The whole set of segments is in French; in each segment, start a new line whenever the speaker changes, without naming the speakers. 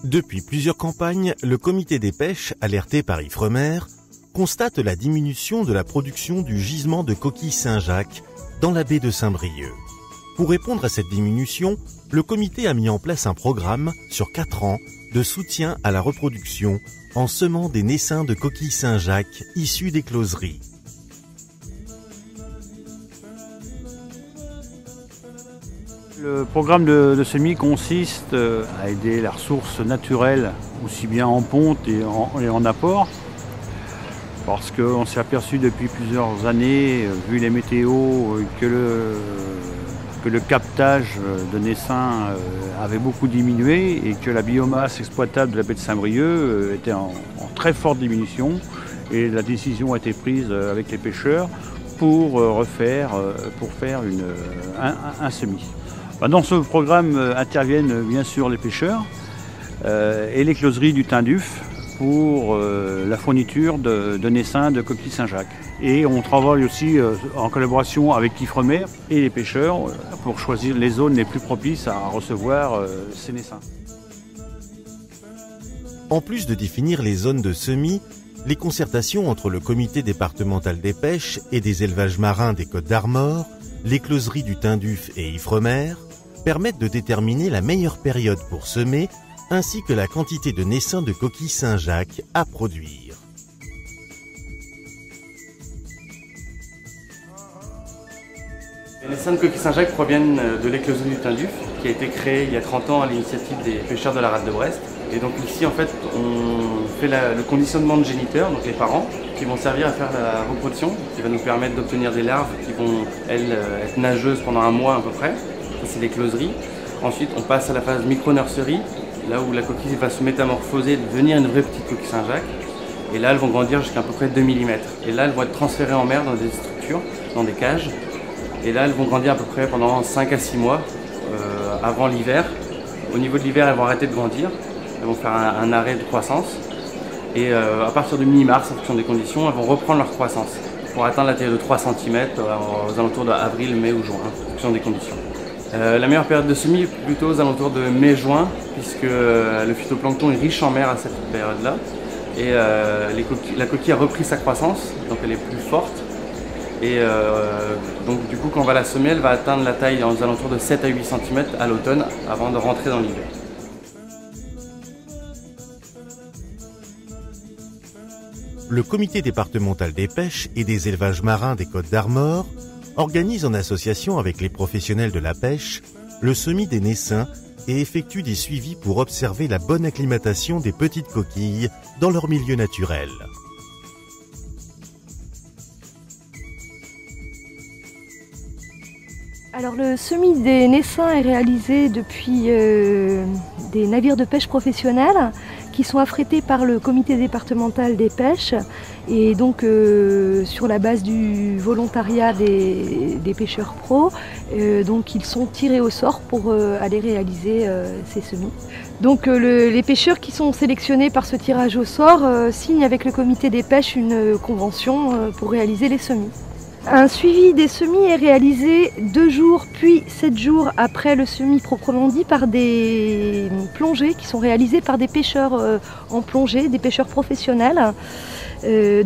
Depuis plusieurs campagnes, le comité des pêches, alerté par Ifremer, constate la diminution de la production du gisement de coquilles Saint-Jacques dans la baie de Saint-Brieuc. Pour répondre à cette diminution, le comité a mis en place un programme sur 4 ans de soutien à la reproduction en semant des naissins de coquilles Saint-Jacques issus des closeries.
Le programme de semis consiste à aider la ressource naturelle, aussi bien en ponte et en apport, parce qu'on s'est aperçu depuis plusieurs années, vu les météos, que le captage de naissins avait beaucoup diminué et que la biomasse exploitable de la baie de Saint-Brieuc était en très forte diminution. Et la décision a été prise avec les pêcheurs pour faire un semis. Dans ce programme interviennent bien sûr les pêcheurs et les closeries du Tinduf pour la fourniture de naissins de coquilles Saint-Jacques. Et on travaille aussi en collaboration avec Ifremer et les pêcheurs pour choisir les zones les plus propices à recevoir ces naissins.
En plus de définir les zones de semis, les concertations entre le comité départemental des pêches et des élevages marins des Côtes d'Armor, les closeries du Tinduf et Ifremer permettent de déterminer la meilleure période pour semer ainsi que la quantité de naissins de coquilles Saint-Jacques à produire.
Les naissins de coquilles Saint-Jacques proviennent de l'écloserie du Tinduf, qui a été créée il y a 30 ans à l'initiative des pêcheurs de la rade de Brest. Et donc ici, en fait, on fait le conditionnement de géniteurs, donc les parents, qui vont servir à faire la reproduction, qui va nous permettre d'obtenir des larves qui vont, elles, être nageuses pendant 1 mois à peu près. Ça, c'est les closeries. Ensuite, on passe à la phase micro-nurserie, là où la coquille va se métamorphoser et devenir une vraie petite coquille Saint-Jacques. Et là, elles vont grandir jusqu'à peu près 2 mm. Et là, elles vont être transférées en mer dans des structures, dans des cages. Et là, elles vont grandir à peu près pendant 5 à 6 mois avant l'hiver. Au niveau de l'hiver, elles vont arrêter de grandir. Elles vont faire un arrêt de croissance. Et à partir de mi-mars, en fonction des conditions, elles vont reprendre leur croissance pour atteindre la taille de 3 cm aux alentours d'avril, mai ou juin, en fonction des conditions. La meilleure période de semis est plutôt aux alentours de mai-juin, puisque le phytoplancton est riche en mer à cette période-là. Et la coquille a repris sa croissance, donc elle est plus forte. Et donc du coup, quand on va la semer, elle va atteindre la taille aux alentours de 7 à 8 cm à l'automne, avant de rentrer dans l'hiver.
Le comité départemental des pêches et des élevages marins des Côtes d'Armor organise en association avec les professionnels de la pêche le semis des naissins et effectue des suivis pour observer la bonne acclimatation des petites coquilles dans leur milieu naturel.
Alors le semis des naissins est réalisé depuis des navires de pêche professionnels qui sont affrétés par le comité départemental des pêches et donc sur la base du volontariat des pêcheurs pros, donc ils sont tirés au sort pour aller réaliser ces semis. Donc les pêcheurs qui sont sélectionnés par ce tirage au sort signent avec le comité des pêches une convention pour réaliser les semis. Un suivi des semis est réalisé 2 jours puis 7 jours après le semis proprement dit par des plongées qui sont réalisées par des pêcheurs en plongée, des pêcheurs professionnels.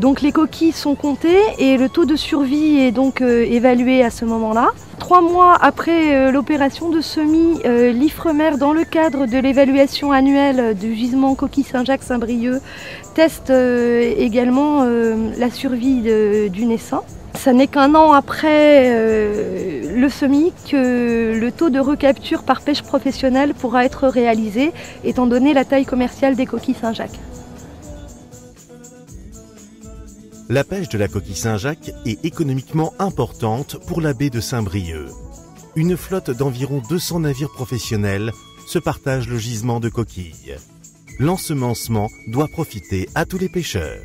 Donc les coquilles sont comptées et le taux de survie est donc évalué à ce moment-là. 3 mois après l'opération de semis, l'Ifremer, dans le cadre de l'évaluation annuelle du gisement coquille Saint-Jacques-Saint-Brieuc, teste également la survie du naissin. Ça n'est qu'1 an après le semis que le taux de recapture par pêche professionnelle pourra être réalisé, étant donné la taille commerciale des coquilles Saint-Jacques.
La pêche de la coquille Saint-Jacques est économiquement importante pour la baie de Saint-Brieuc. Une flotte d'environ 200 navires professionnels se partage le gisement de coquilles. L'ensemencement doit profiter à tous les pêcheurs.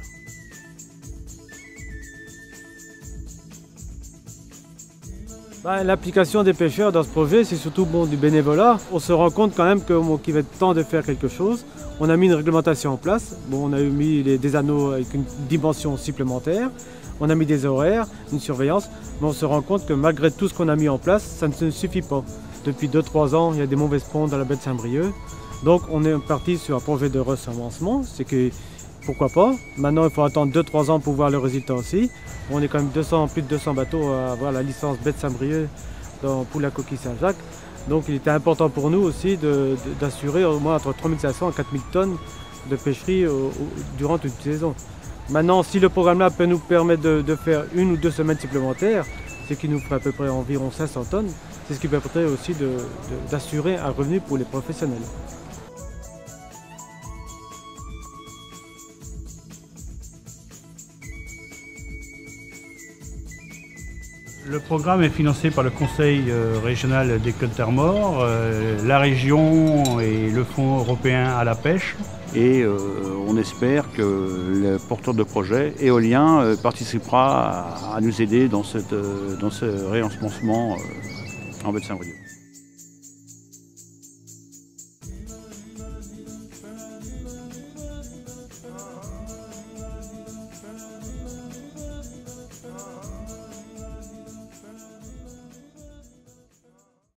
L'application des pêcheurs dans ce projet, c'est surtout du bénévolat. On se rend compte quand même qu'il va être temps de faire quelque chose. On a mis une réglementation en place. On a mis des anneaux avec une dimension supplémentaire. On a mis des horaires, une surveillance. Mais on se rend compte que malgré tout ce qu'on a mis en place, ça ne suffit pas. Depuis 2-3 ans, il y a des mauvaises pontes dans la baie de Saint-Brieuc. Donc on est parti sur un projet de ressemencement, c'est que pourquoi pas. Maintenant il faut attendre 2-3 ans pour voir le résultat aussi. On est quand même plus de 200 bateaux à avoir la licence baie de Saint-Brieuc pour la coquille Saint-Jacques. Donc il était important pour nous aussi d'assurer au moins entre 3500 et 4000 tonnes de pêcherie durant toute une saison. Maintenant, si le programme-là peut nous permettre de faire 1 ou 2 semaines supplémentaires, ce qui nous ferait à peu près environ 500 tonnes, c'est ce qui permettrait aussi d'assurer un revenu pour les professionnels.
Le programme est financé par le Conseil régional des Côtes d'Armor, la région et le Fonds européen à la pêche. Et on espère que le porteur de projet éolien participera à nous aider dans ce réensemencement en baie de Saint-Brieuc.